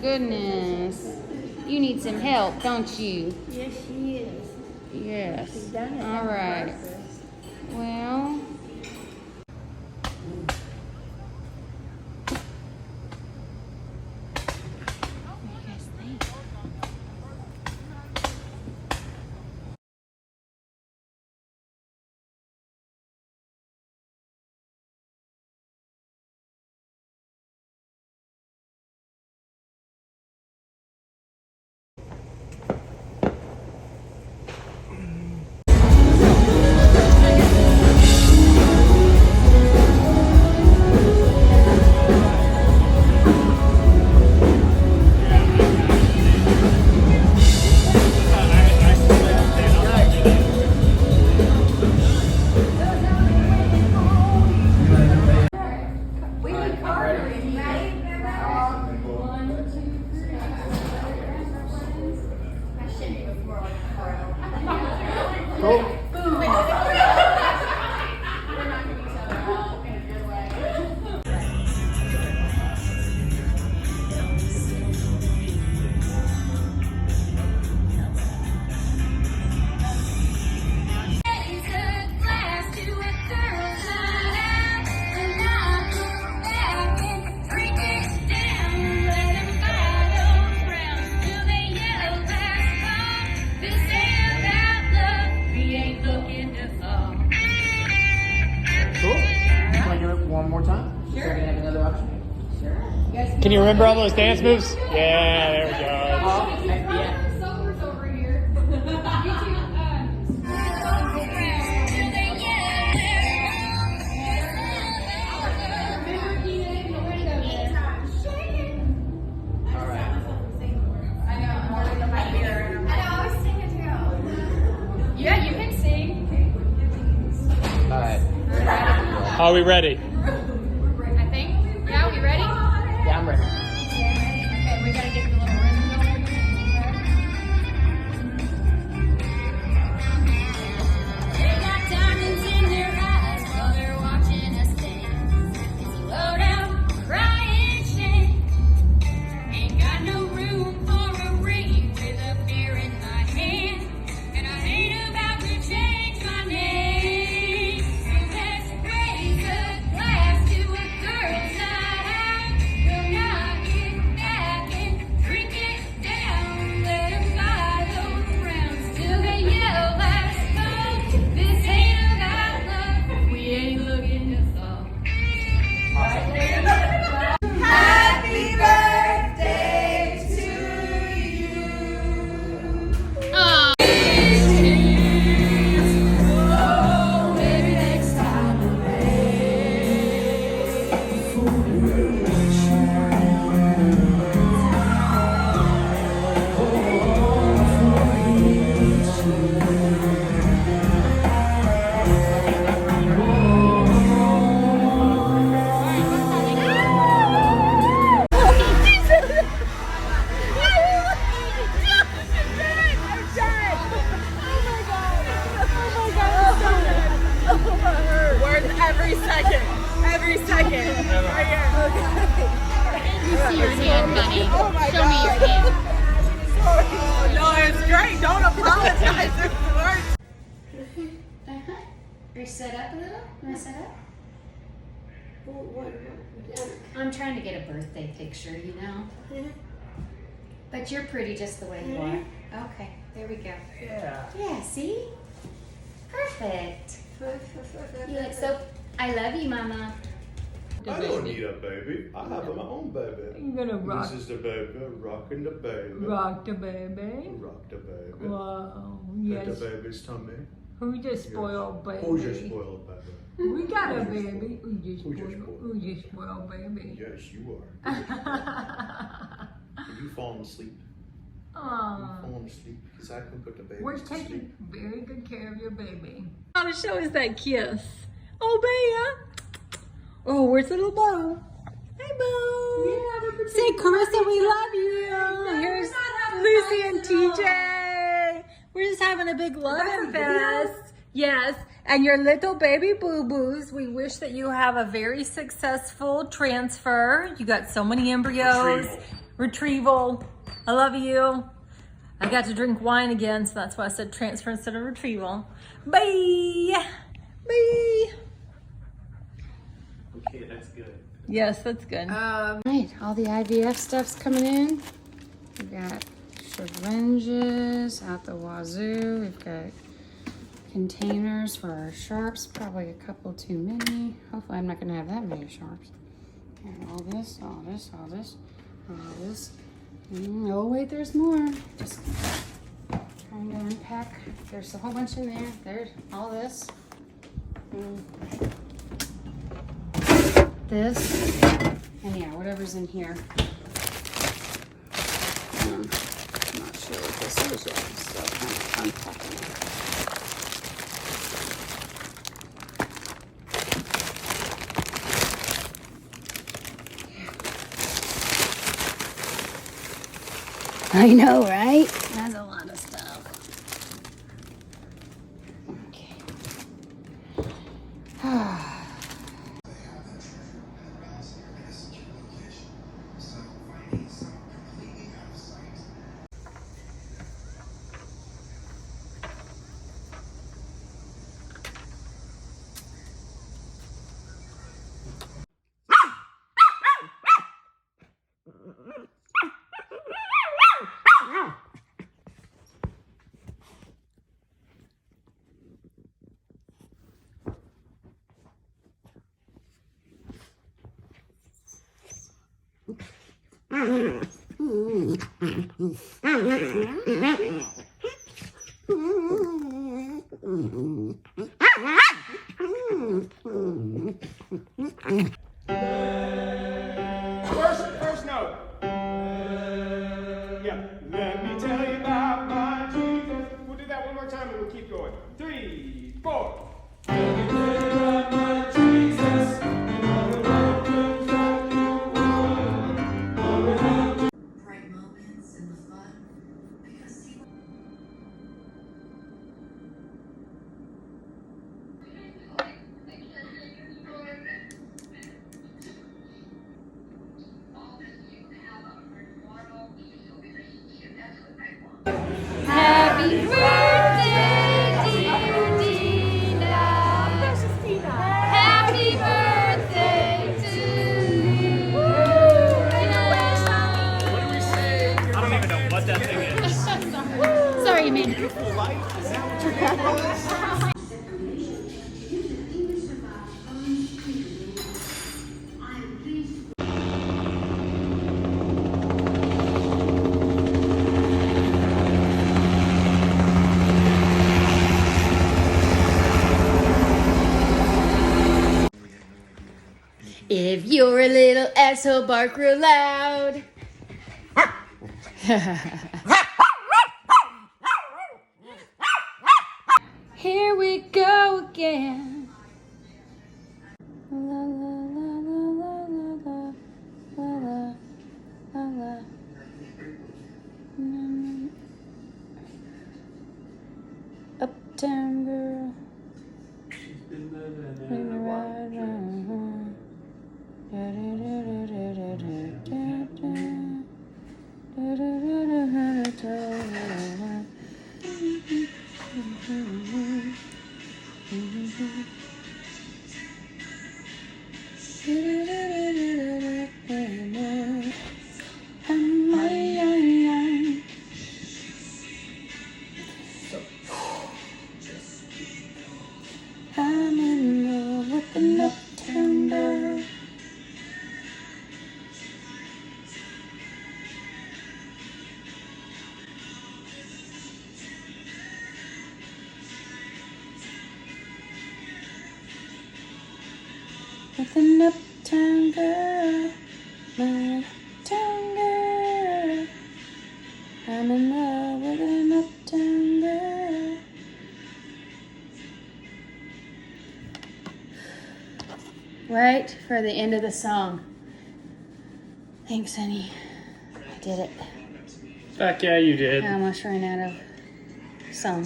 goodness. You need some help, don't you? Yes, she is. Yes. She's done it. All right. Well. One more time? Sure. So we have another option? Sure. Can you remember all those dance moves? Yeah, there we go. Yeah. Sober's over here. You two, Alright. yeah, you can sing. Alright. Are we ready? I think. Yeah, we ready? Yeah, I'm ready. Okay, we gotta get the little rhythm going. They got diamonds in their eyes while they're watching us dance. Slow down, crying shame. Ain't got no room for a ring with a beer in my hand. And I ain't about to change my name. So let's raise a glass to a girl's night out. We'll knock it back and drink it down. Let them buy those rounds till they yell, let's go. This ain't about love. We ain't looking to fall. Happy birthday to you. Oh, Maybe next time every second. Right here. you see your hand, bunny. Show me your hand. No, it's great. Don't apologize. It works. Are you set up a little? You want to set up? I'm trying to get a birthday picture, you know? But you're pretty just the way you are. Okay, there we go. Yeah. Yeah, see? Perfect. You look so... I love you, Mama. I don't need a baby. I have my own baby. You're gonna rock, This is the baby, rocking the baby. rock the baby. Rock the baby. Wow, Pet yes. the baby's tummy. Who's your spoiled baby? Who's your spoiled baby? We got a baby. Who's your Who's your spoiled? Who's your spoiled baby? Yes, you are. Have you fallen asleep? Aw, Fallen asleep because I can put the baby we're to sleep. taking very good care of your baby. How to show us that kiss? Oh, Bea. Oh, where's little Bo? Hey, Bo. Say, Carissa, we love you. Here's Lucy and TJ. We're just having a big loving fest. Yes, and your little baby boo-boos, we wish that you have a very successful transfer. You got so many embryos. retrieval. I love you. I got to drink wine again, so that's why I said transfer instead of retrieval. Bye. Bye. Okay, that's good. Yes, that's good. Right, all the IVF stuff's coming in. We've got syringes out the wazoo. We've got containers for our sharps, probably a couple too many. Hopefully I'm not gonna have that many sharps. And all this, all this, all this, all this. Oh wait, there's more. Just trying to unpack. There's a whole bunch in there. There's all this. This, and yeah, whatever's in here. I'm not sure what this is yet. I'm still kind of unpacking it. I know, right? That's a lot of stuff. Okay. First note. Yeah. Let me tell you about my Jesus. We'll do that one more time and we'll keep going. 3, 4. Let me tell you about my Jesus and all the wonders that you want. Bright moments and the fun. Because see Happy birthday, dear Dina. Happy birthday to you. What do we say? I don't even know what that thing is. Sorry, you made it. Beautiful life? Is that what your name was? If you're a little asshole, bark real loud. Here we go again. La la la la la la la la la. Uptown girl. Bring the ride on. I'm in love with an uptown girl. With an uptown girl, my uptown girl. I'm in love with an uptown girl. Right for the end of the song. Thanks, honey. I did it. Heck yeah, you did. I almost ran out of song,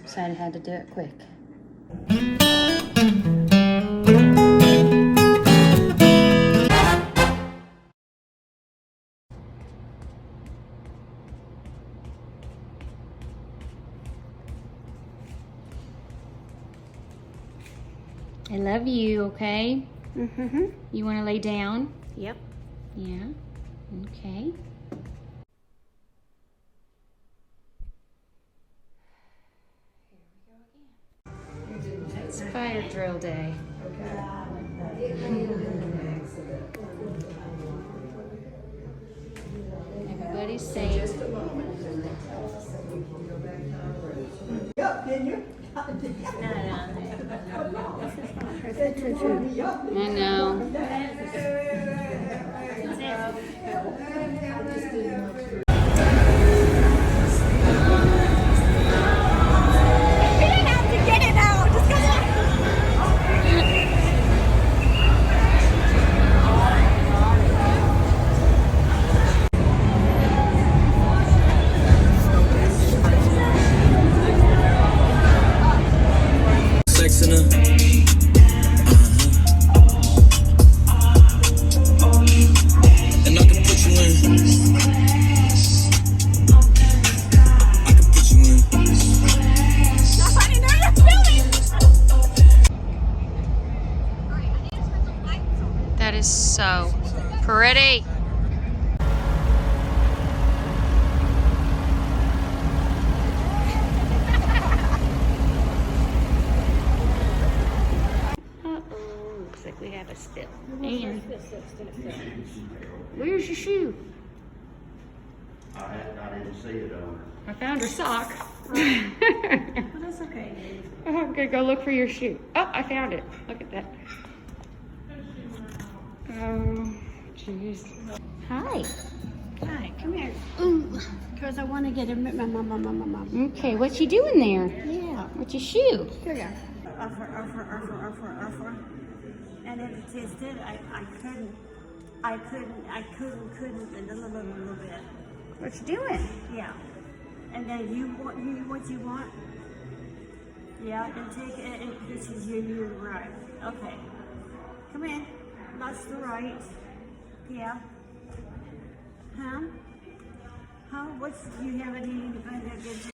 so I had to do it quick. I love you, okay? Mm-hmm. You want to lay down? Yep. Yeah. Okay. It's fire drill day. Everybody's safe. I know. You didn't have to get it out. Just go. Sex in her. And I can put you in. I can put you in. Nobody know you're filming. That is so pretty. Looks like we have a spill. And where's your shoe? I didn't see it on. I found her sock. That's okay. I'm gonna go look for your shoe. Oh, I found it. Look at that. Oh, jeez. Hi. Hi, come here. Because I want to get a mom. Okay, what you doing there? Yeah. What's your shoe? Here you go. Offer. And it tasted, I couldn't, and a little bit. What you doing? Yeah. And then what you want? Yeah, and take it, and this is your right. Okay. Come in. That's the right. Yeah. Huh? Huh? You haven't eaten a good